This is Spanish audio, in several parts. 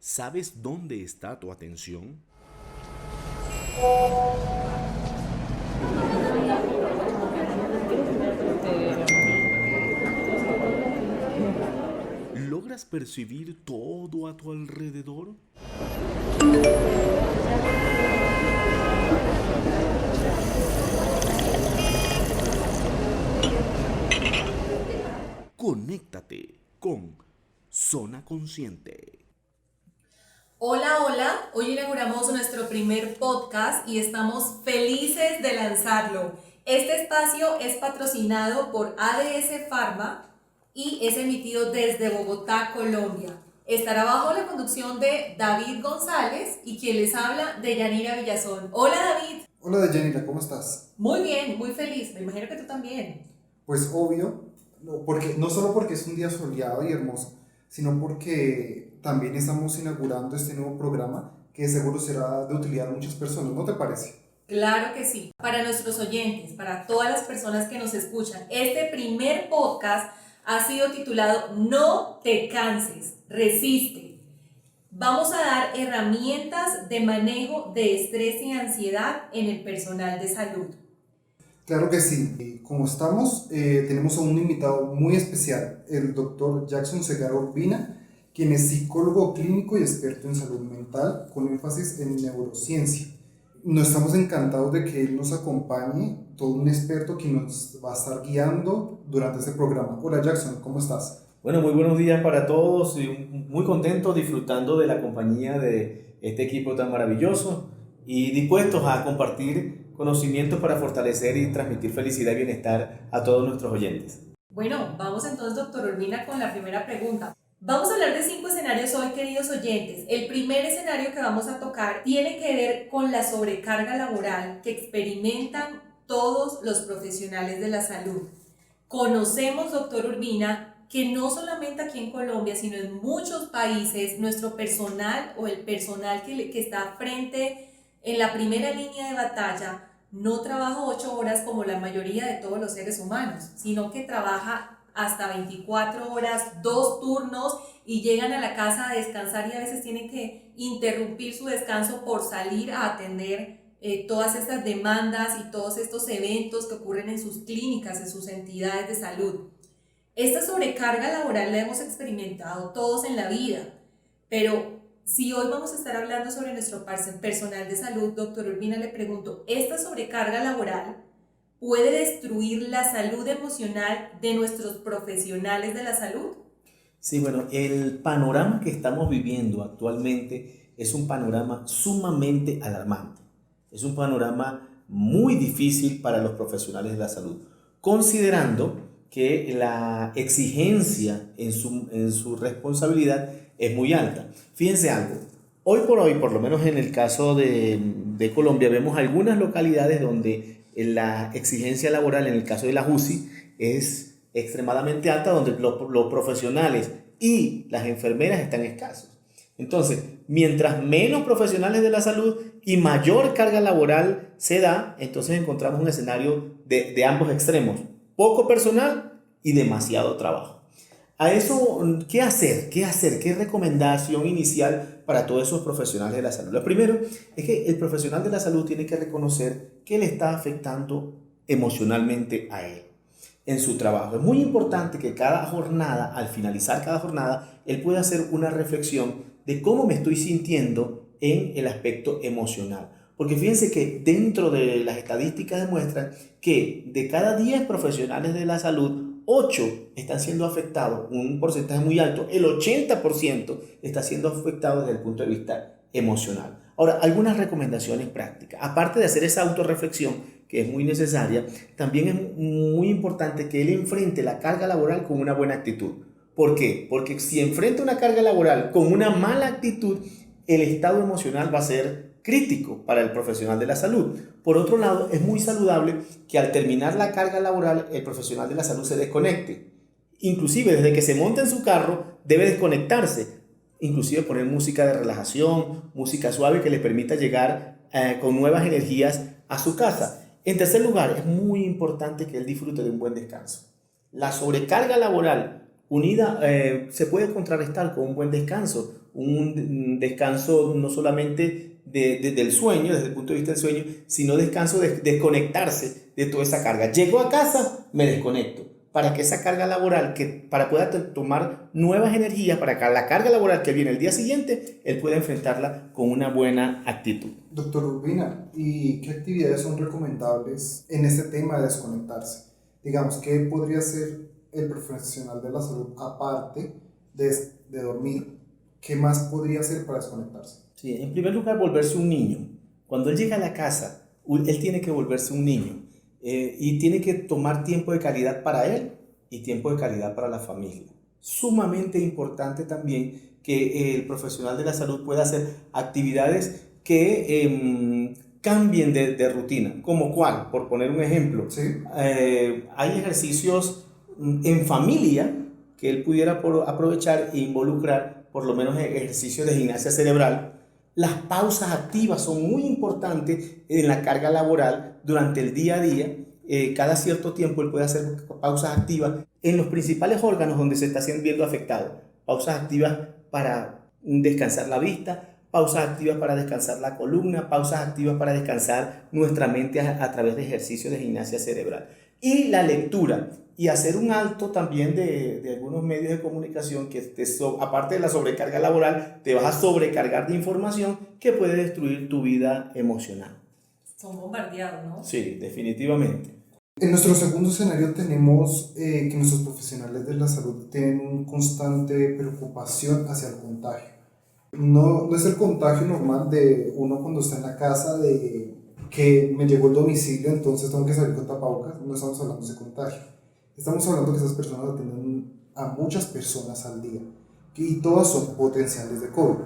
¿Sabes dónde está tu atención? ¿Logras percibir todo a tu alrededor? Conéctate con Zona Consciente. Hola, hola. Hoy inauguramos nuestro primer podcast y estamos felices de lanzarlo. Este espacio es patrocinado por ADS Pharma y es emitido desde Bogotá, Colombia. Estará bajo la conducción de David González y quien les habla de Yanira Villazón. Hola, David. Hola Deyanira, ¿cómo estás? Muy bien, muy feliz. Me imagino que tú también. Pues obvio, no solo porque es un día soleado y hermoso, sino porque también estamos inaugurando este nuevo programa que seguro será de utilidad a muchas personas, ¿no te parece? Claro que sí. Para nuestros oyentes, para todas las personas que nos escuchan, este primer podcast ha sido titulado No te canses, resiste. Vamos a dar herramientas de manejo de estrés y ansiedad en el personal de salud. Claro que sí. Y como estamos, tenemos a un invitado muy especial, el doctor Jackson Segarra Urbina, quien es psicólogo clínico y experto en salud mental con énfasis en neurociencia. Nos estamos encantados de que él nos acompañe, todo un experto que nos va a estar guiando durante este programa. Hola Jackson, ¿cómo estás? Bueno, muy buenos días para todos y muy contento disfrutando de la compañía de este equipo tan maravilloso y dispuestos a compartir conocimientos para fortalecer y transmitir felicidad y bienestar a todos nuestros oyentes. Bueno, vamos entonces, doctor Urbina, con la primera pregunta. Vamos a hablar de 5 escenarios hoy, queridos oyentes. El primer escenario que vamos a tocar tiene que ver con la sobrecarga laboral que experimentan todos los profesionales de la salud. Conocemos, doctor Urbina, que no solamente aquí en Colombia, sino en muchos países, nuestro personal o el personal que está frente en la primera línea de batalla no trabaja 8 horas como la mayoría de todos los seres humanos, sino que trabaja hasta 24 horas, 2 turnos y llegan a la casa a descansar y a veces tienen que interrumpir su descanso por salir a atender todas estas demandas y todos estos eventos que ocurren en sus clínicas, en sus entidades de salud. Esta sobrecarga laboral la hemos experimentado todos en la vida, pero si hoy vamos a estar hablando sobre nuestro personal de salud, doctor Urbina, le pregunto, ¿esta sobrecarga laboral puede destruir la salud emocional de nuestros profesionales de la salud? Sí, bueno, el panorama que estamos viviendo actualmente es un panorama sumamente alarmante. Es un panorama muy difícil para los profesionales de la salud, considerando que la exigencia en su responsabilidad es muy alta. Fíjense algo, hoy por hoy, por lo menos en el caso de Colombia, vemos algunas localidades donde la exigencia laboral, en el caso de la UCI, es extremadamente alta, donde los profesionales y las enfermeras están escasos. Entonces, mientras menos profesionales de la salud y mayor carga laboral se da, entonces encontramos un escenario de ambos extremos: poco personal y demasiado trabajo. A eso, ¿qué hacer? ¿Qué hacer? ¿Qué recomendación inicial para todos esos profesionales de la salud? Lo primero es que el profesional de la salud tiene que reconocer qué le está afectando emocionalmente a él en su trabajo. Es muy importante que cada jornada, al finalizar cada jornada, él pueda hacer una reflexión de cómo me estoy sintiendo en el aspecto emocional. Porque fíjense que dentro de las estadísticas demuestran que de cada 10 profesionales de la salud, 8 están siendo afectados, un porcentaje muy alto, el 80% está siendo afectado desde el punto de vista emocional. Ahora, algunas recomendaciones prácticas. Aparte de hacer esa autorreflexión, que es muy necesaria, también es muy importante que él enfrente la carga laboral con una buena actitud. ¿Por qué? Porque si enfrenta una carga laboral con una mala actitud, el estado emocional va a ser crítico para el profesional de la salud. Por otro lado, es muy saludable que al terminar la carga laboral, el profesional de la salud se desconecte. Inclusive, desde que se monta en su carro, debe desconectarse. Inclusive poner música de relajación, música suave que le permita llegar con nuevas energías a su casa. En tercer lugar, es muy importante que él disfrute de un buen descanso. La sobrecarga laboral unida, se puede contrarrestar con un buen descanso, un descanso no solamente del sueño, desde el punto de vista del sueño, sino descanso de desconectarse de toda esa carga. Llego a casa, me desconecto, para que esa carga laboral, para poder tomar nuevas energías, para que la carga laboral que viene el día siguiente, él pueda enfrentarla con una buena actitud. Doctor Urbina, ¿y qué actividades son recomendables en este tema de desconectarse? Digamos, ¿qué podría hacer el profesional de la salud aparte de dormir? ¿Qué más podría hacer para desconectarse? Sí, en primer lugar, volverse un niño. Cuando él llega a la casa, él tiene que volverse un niño. Y tiene que tomar tiempo de calidad para él y tiempo de calidad para la familia. Sumamente importante también que el profesional de la salud pueda hacer actividades que cambien de rutina. ¿Como cuál? Por poner un ejemplo, ¿Sí? hay ejercicios en familia que él pudiera aprovechar e involucrar, por lo menos ejercicios de gimnasia cerebral. Las pausas activas son muy importantes en la carga laboral durante el día a día. Cada cierto tiempo él puede hacer pausas activas en los principales órganos donde se está viendo afectado. Pausas activas para descansar la vista, pausas activas para descansar la columna, pausas activas para descansar nuestra mente a través de ejercicios de gimnasia cerebral. Y la lectura, y hacer un alto también de algunos medios de comunicación que aparte de la sobrecarga laboral, te vas a sobrecargar de información que puede destruir tu vida emocional. Son bombardeados, ¿no? Sí, definitivamente. En nuestro segundo escenario tenemos que nuestros profesionales de la salud tienen una constante preocupación hacia el contagio. No es el contagio normal de uno cuando está en la casa, de que me llegó el domicilio, entonces tengo que salir con tapabocas. No estamos hablando de ese contagio. Estamos hablando que esas personas atienden a muchas personas al día y todas son potenciales de COVID.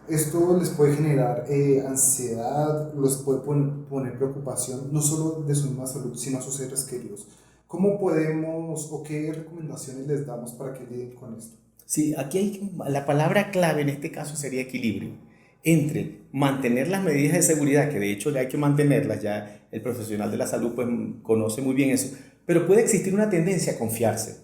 Esto les puede generar ansiedad, les puede poner preocupación, no solo de su misma salud, sino a sus seres queridos. ¿Cómo podemos o qué recomendaciones les damos para que lidien con esto? Sí, aquí la palabra clave en este caso sería equilibrio entre mantener las medidas de seguridad, que de hecho ya hay que mantenerlas, ya el profesional de la salud pues conoce muy bien eso, pero puede existir una tendencia a confiarse.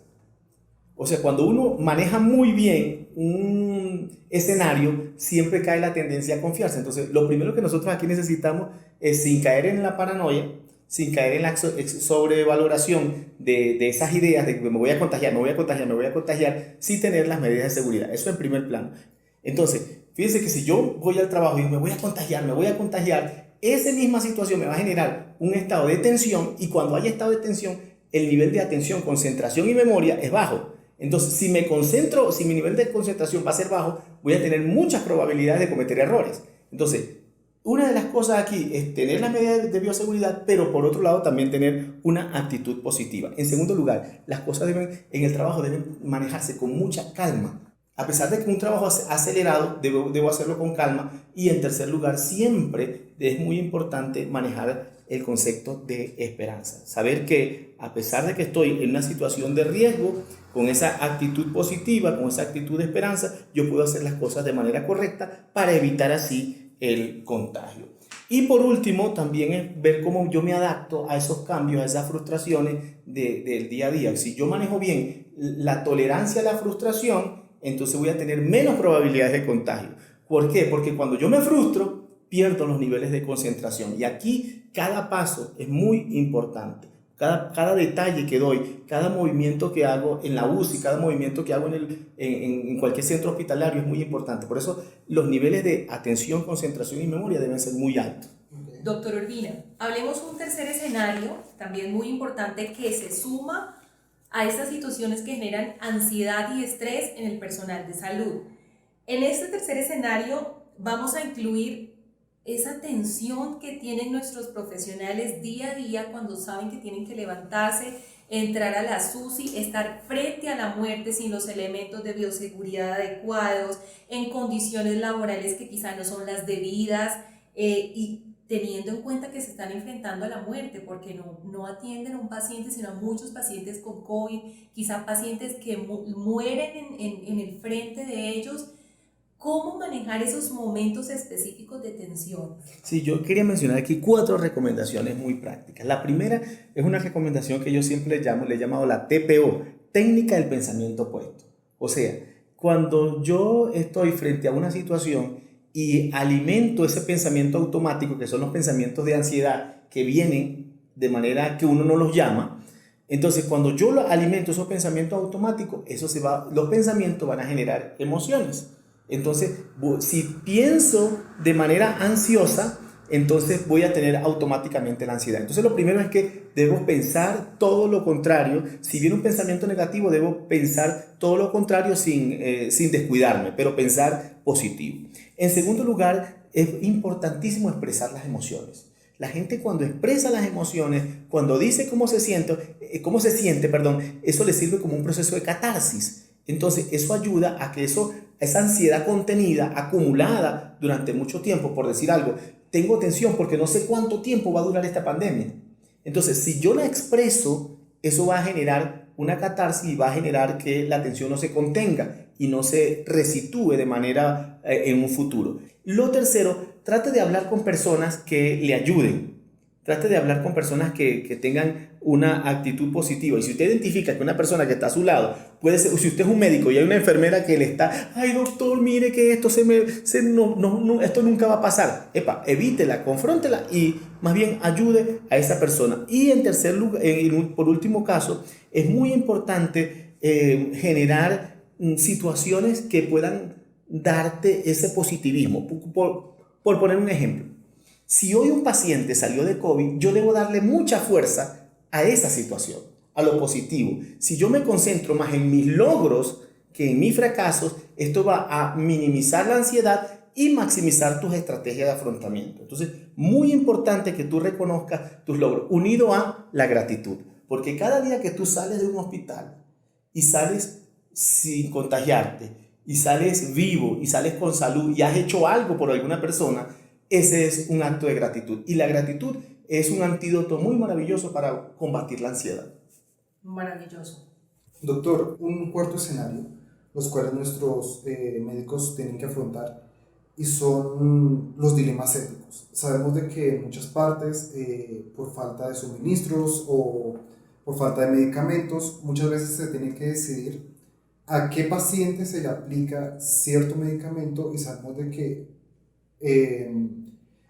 O sea, cuando uno maneja muy bien un escenario, siempre cae la tendencia a confiarse. Entonces, lo primero que nosotros aquí necesitamos es, sin caer en la paranoia, sin caer en la sobrevaloración de esas ideas de que me voy a contagiar, sí tener las medidas de seguridad. Eso en primer plano. Entonces, fíjense que si yo voy al trabajo y me voy a contagiar, esa misma situación me va a generar un estado de tensión, y cuando hay estado de tensión, el nivel de atención, concentración y memoria es bajo. Entonces, si me concentro, si mi nivel de concentración va a ser bajo, voy a tener muchas probabilidades de cometer errores. Entonces, una de las cosas aquí es tener las medidas de bioseguridad, pero por otro lado también tener una actitud positiva. En segundo lugar, las cosas en el trabajo deben manejarse con mucha calma. A pesar de que un trabajo acelerado, debo hacerlo con calma. Y en tercer lugar, siempre es muy importante manejar el concepto de esperanza. Saber que a pesar de que estoy en una situación de riesgo, con esa actitud positiva, con esa actitud de esperanza, yo puedo hacer las cosas de manera correcta para evitar así el contagio. Y por último, también es ver cómo yo me adapto a esos cambios, a esas frustraciones del día a día. Si yo manejo bien la tolerancia a la frustración, entonces voy a tener menos probabilidades de contagio. ¿Por qué? Porque cuando yo me frustro, pierdo los niveles de concentración. Y aquí cada paso es muy importante. Cada detalle que doy, cada movimiento que hago en la UCI, cada movimiento que hago en cualquier centro hospitalario es muy importante. Por eso los niveles de atención, concentración y memoria deben ser muy altos. Doctor Urbina, hablemos un tercer escenario, también muy importante, que se suma a estas situaciones que generan ansiedad y estrés en el personal de salud. En este tercer escenario vamos a incluir esa tensión que tienen nuestros profesionales día a día cuando saben que tienen que levantarse, entrar a la SUSI, estar frente a la muerte sin los elementos de bioseguridad adecuados, en condiciones laborales que quizá no son las debidas, y teniendo en cuenta que se están enfrentando a la muerte, porque no atienden a un paciente, sino a muchos pacientes con COVID, quizá pacientes que mueren en el frente de ellos. ¿Cómo manejar esos momentos específicos de tensión? Sí, yo quería mencionar aquí 4 recomendaciones muy prácticas. La primera es una recomendación que yo siempre le he llamado la TPO, técnica del pensamiento opuesto. O sea, cuando yo estoy frente a una situación y alimento ese pensamiento automático, que son los pensamientos de ansiedad que vienen de manera que uno no los llama, entonces cuando yo alimento esos pensamientos automáticos, los pensamientos van a generar emociones. Entonces, si pienso de manera ansiosa, entonces voy a tener automáticamente la ansiedad. Entonces lo primero es que debo pensar todo lo contrario. Si viene un pensamiento negativo, debo pensar todo lo contrario sin descuidarme, pero pensar positivo. En segundo lugar, es importantísimo expresar las emociones. La gente cuando expresa las emociones, cuando dice cómo se siente, eso le sirve como un proceso de catarsis. Entonces eso ayuda a que esa ansiedad contenida, acumulada durante mucho tiempo, por decir algo, tengo tensión porque no sé cuánto tiempo va a durar esta pandemia. Entonces, si yo la expreso, eso va a generar una catarsis y va a generar que la tensión no se contenga y no se resitúe de manera en un futuro. Lo tercero, trate de hablar con personas que le ayuden. Trate de hablar con personas que tengan una actitud positiva. Y si usted identifica que una persona que está a su lado, puede ser, si usted es un médico y hay una enfermera que le está, ay doctor, mire que esto esto nunca va a pasar. Evítela, confróntela y más bien ayude a esa persona. Y en tercer lugar, por último caso, es muy importante generar situaciones que puedan darte ese positivismo. Por poner un ejemplo. Si hoy un paciente salió de COVID, yo debo darle mucha fuerza a esa situación, a lo positivo. Si yo me concentro más en mis logros que en mis fracasos, esto va a minimizar la ansiedad y maximizar tus estrategias de afrontamiento. Entonces, muy importante que tú reconozcas tus logros, unido a la gratitud. Porque cada día que tú sales de un hospital y sales sin contagiarte, y sales vivo, y sales con salud, y has hecho algo por alguna persona, ese es un acto de gratitud. Y la gratitud es un antídoto muy maravilloso para combatir la ansiedad. Maravilloso. Doctor, un cuarto escenario, los cuales nuestros médicos tienen que afrontar, y son los dilemas éticos. Sabemos de que en muchas partes, por falta de suministros o por falta de medicamentos, muchas veces se tiene que decidir a qué paciente se le aplica cierto medicamento, y sabemos de que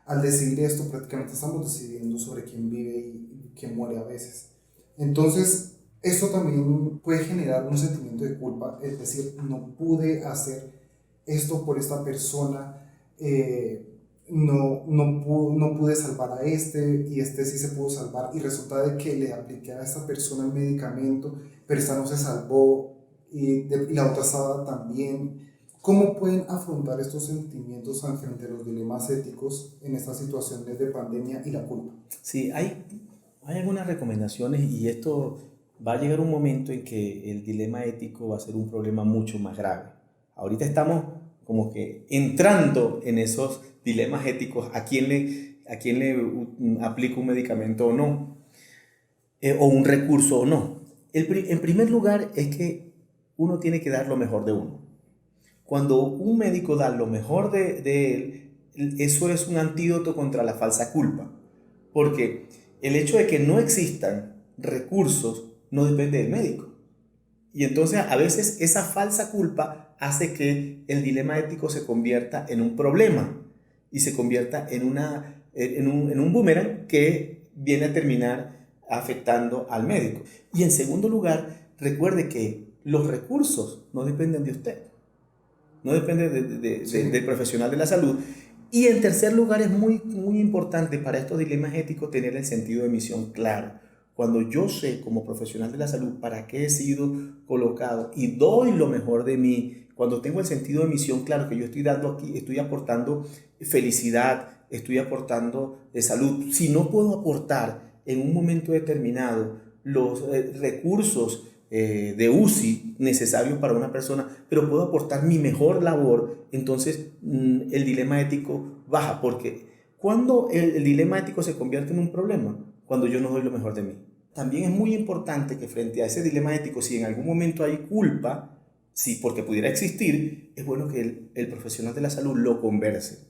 al decidir esto prácticamente estamos decidiendo sobre quién vive y quién muere a veces. Entonces esto también puede generar un sentimiento de culpa, es decir, no pude hacer esto por esta persona, no pude salvar a este, y este sí se pudo salvar, y resulta de que le apliqué a esta persona el medicamento, pero esta no se salvó, y la otra estaba también. ¿Cómo pueden afrontar estos sentimientos frente a los dilemas éticos en estas situaciones de pandemia y la culpa? Sí, hay algunas recomendaciones, y esto va a llegar un momento en que el dilema ético va a ser un problema mucho más grave. Ahorita estamos como que entrando en esos dilemas éticos, a quién le aplico un medicamento o no, o un recurso o no. En primer lugar es que uno tiene que dar lo mejor de uno. Cuando un médico da lo mejor de él, eso es un antídoto contra la falsa culpa. Porque el hecho de que no existan recursos no depende del médico. Y entonces a veces esa falsa culpa hace que el dilema ético se convierta en un problema y se convierta en un boomerang que viene a terminar afectando al médico. Y en segundo lugar, recuerde que los recursos no dependen de usted. No depende del profesional de la salud. Y en tercer lugar, es muy, muy importante para estos dilemas éticos tener el sentido de misión claro. Cuando yo sé como profesional de la salud para qué he sido colocado y doy lo mejor de mí, cuando tengo el sentido de misión claro, que yo estoy dando aquí, estoy aportando felicidad, estoy aportando salud. Si no puedo aportar en un momento determinado los recursos de UCI necesarios para una persona, pero puedo aportar mi mejor labor, entonces el dilema ético baja. Porque cuando el dilema ético se convierte en un problema, cuando yo no doy lo mejor de mí. También es muy importante que frente a ese dilema ético, si en algún momento hay culpa, sí, porque pudiera existir, es bueno que el profesional de la salud lo converse.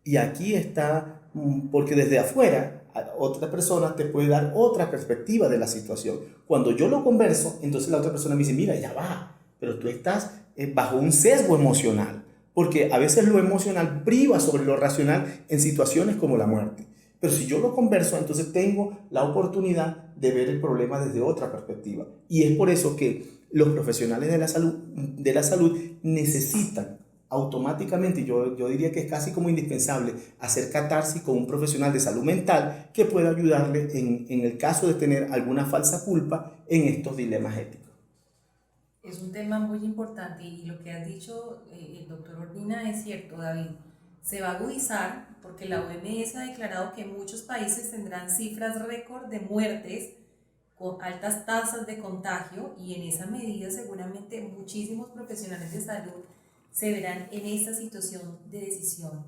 Y aquí está, porque desde afuera otra persona te puede dar otra perspectiva de la situación. Cuando yo lo converso, entonces la otra persona me dice, mira, ya va, pero tú estás bajo un sesgo emocional, porque a veces lo emocional priva sobre lo racional en situaciones como la muerte. Pero si yo lo converso, entonces tengo la oportunidad de ver el problema desde otra perspectiva. Y es por eso que los profesionales de la salud necesitan automáticamente, yo diría que es casi como indispensable, hacer catarsis con un profesional de salud mental que pueda ayudarle en el caso de tener alguna falsa culpa en estos dilemas éticos. Es un tema muy importante y lo que has dicho, el doctor Urbina, es cierto, David. Se va a agudizar porque la OMS ha declarado que muchos países tendrán cifras récord de muertes con altas tasas de contagio y en esa medida seguramente muchísimos profesionales de salud se verán en esta situación de decisión.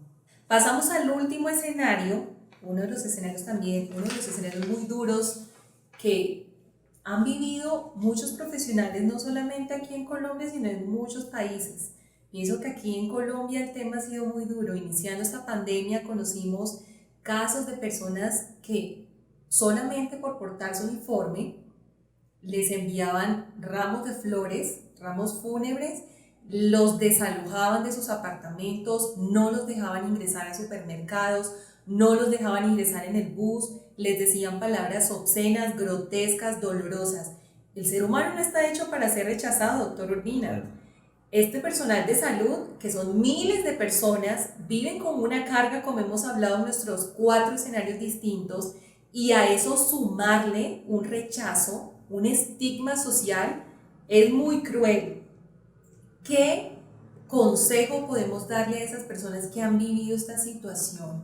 Pasamos al último escenario, uno de los escenarios muy duros que han vivido muchos profesionales, no solamente aquí en Colombia, sino en muchos países. Pienso que aquí en Colombia el tema ha sido muy duro. Iniciando esta pandemia conocimos casos de personas que solamente por portar su uniforme les enviaban ramos de flores, ramos fúnebres, los desalojaban de sus apartamentos, no los dejaban ingresar a supermercados, no los dejaban ingresar en el bus, les decían palabras obscenas, grotescas, dolorosas. El ser humano no está hecho para ser rechazado, doctor Urbina. Este personal de salud, que son miles de personas, viven con una carga, como hemos hablado en nuestros 4 escenarios distintos, y a eso sumarle un rechazo, un estigma social, es muy cruel. ¿Qué consejo podemos darle a esas personas que han vivido esta situación?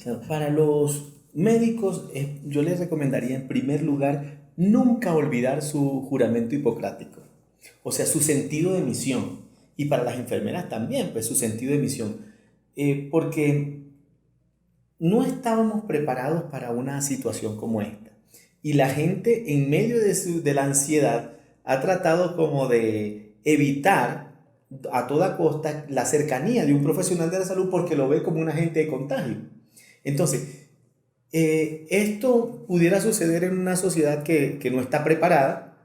Claro, para los médicos, yo les recomendaría en primer lugar nunca olvidar su juramento hipocrático, o sea, su sentido de misión. Y para las enfermeras también, pues su sentido de misión. Porque no estábamos preparados para una situación como esta. Y la gente en medio de la ansiedad ha tratado como de evitar a toda costa la cercanía de un profesional de la salud porque lo ve como un agente de contagio. Entonces, esto pudiera suceder en una sociedad que no está preparada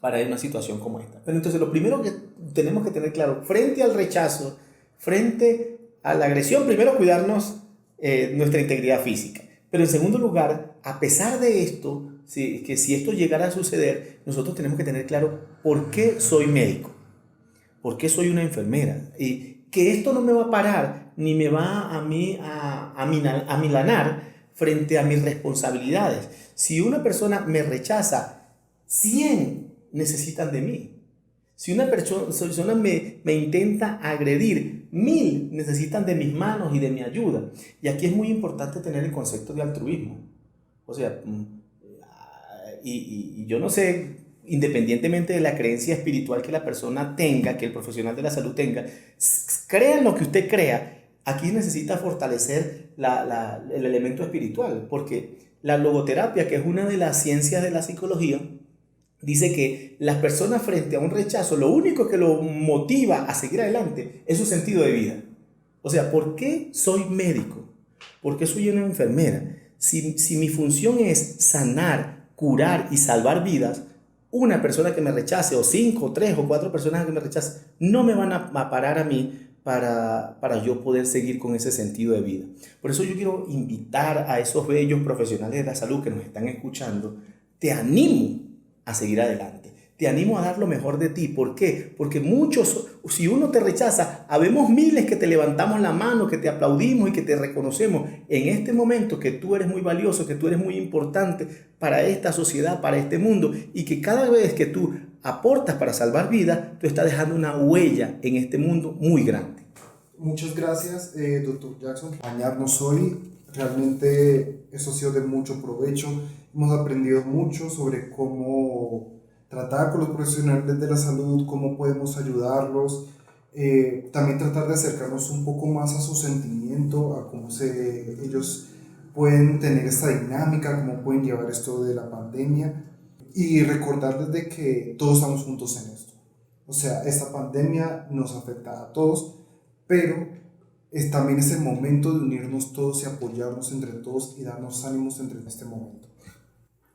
para una situación como esta. Pero entonces lo primero que tenemos que tener claro, frente al rechazo, frente a la agresión, primero cuidarnos nuestra integridad física. Pero en segundo lugar, a pesar de esto, si esto llegara a suceder, nosotros tenemos que tener claro por qué soy médico, por qué soy una enfermera. Y que esto no me va a parar, ni me va a mí a milanar frente a mis responsabilidades. Si una persona me rechaza, 100 necesitan de mí. Si una persona me intenta agredir, 1000 necesitan de mis manos y de mi ayuda. Y aquí es muy importante tener el concepto de altruismo. O sea, y yo no sé, independientemente de la creencia espiritual que la persona tenga, que el profesional de la salud tenga, crea en lo que usted crea, aquí necesita fortalecer el elemento espiritual, porque la logoterapia, que es una de las ciencias de la psicología, dice que las personas frente a un rechazo, lo único que lo motiva a seguir adelante es su sentido de vida. O sea, ¿por qué soy médico? ¿Por qué soy una enfermera? Si mi función es sanar, curar y salvar vidas, una persona que me rechace, o 5, 3 o 4 personas que me rechacen, no me van a parar a mí para yo poder seguir con ese sentido de vida. Por eso yo quiero invitar a esos bellos profesionales de la salud que nos están escuchando. Te animo a seguir adelante. Te animo a dar lo mejor de ti. ¿Por qué? Porque muchos, si uno te rechaza, habemos miles que te levantamos la mano, que te aplaudimos y que te reconocemos en este momento que tú eres muy valioso, que tú eres muy importante para esta sociedad, para este mundo, y que cada vez que tú aportas para salvar vidas, tú estás dejando una huella en este mundo muy grande. Muchas gracias, doctor Jackson, por acompañarnos hoy. Realmente eso ha sido de mucho provecho. Hemos aprendido mucho sobre cómo tratar con los profesionales de la salud, cómo podemos ayudarlos, también tratar de acercarnos un poco más a su sentimiento, a cómo ellos pueden tener esta dinámica, cómo pueden llevar esto de la pandemia, y recordarles de que todos estamos juntos en esto. O sea, esta pandemia nos afecta a todos, pero también es el momento de unirnos todos y apoyarnos entre todos y darnos ánimos entre este momento.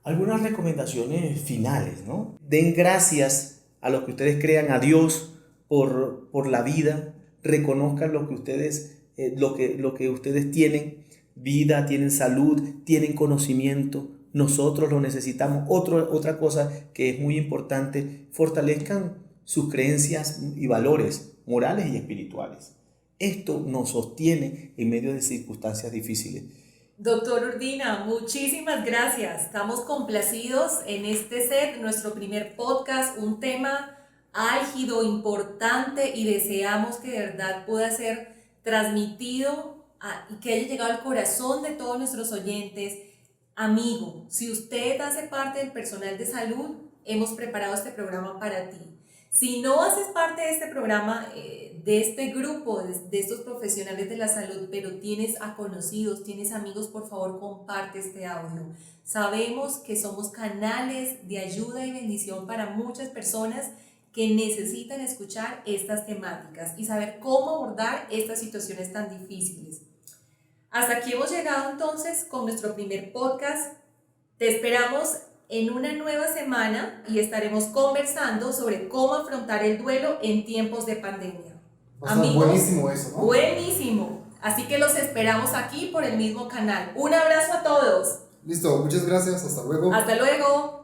Algunas recomendaciones finales, ¿no? Den gracias a lo que ustedes crean, a Dios, por la vida, reconozcan lo que ustedes, lo que ustedes tienen, vida, tienen salud, tienen conocimiento. Nosotros lo necesitamos. Otra cosa que es muy importante, fortalezcan sus creencias y valores morales y espirituales. Esto nos sostiene en medio de circunstancias difíciles. Doctor Urbina, muchísimas gracias. Estamos complacidos en este set, nuestro primer podcast, un tema álgido, importante, y deseamos que de verdad pueda ser transmitido y que haya llegado al corazón de todos nuestros oyentes. Amigo, si usted hace parte del personal de salud, hemos preparado este programa para ti. Si no haces parte de este programa, de este grupo, de estos profesionales de la salud, pero tienes a conocidos, tienes amigos, por favor comparte este audio. Sabemos que somos canales de ayuda y bendición para muchas personas que necesitan escuchar estas temáticas y saber cómo abordar estas situaciones tan difíciles. Hasta aquí hemos llegado entonces con nuestro primer podcast. Te esperamos en una nueva semana y estaremos conversando sobre cómo afrontar el duelo en tiempos de pandemia. Va a estar buenísimo eso, ¿no? Buenísimo. Así que los esperamos aquí por el mismo canal. Un abrazo a todos. Listo, muchas gracias, hasta luego. Hasta luego.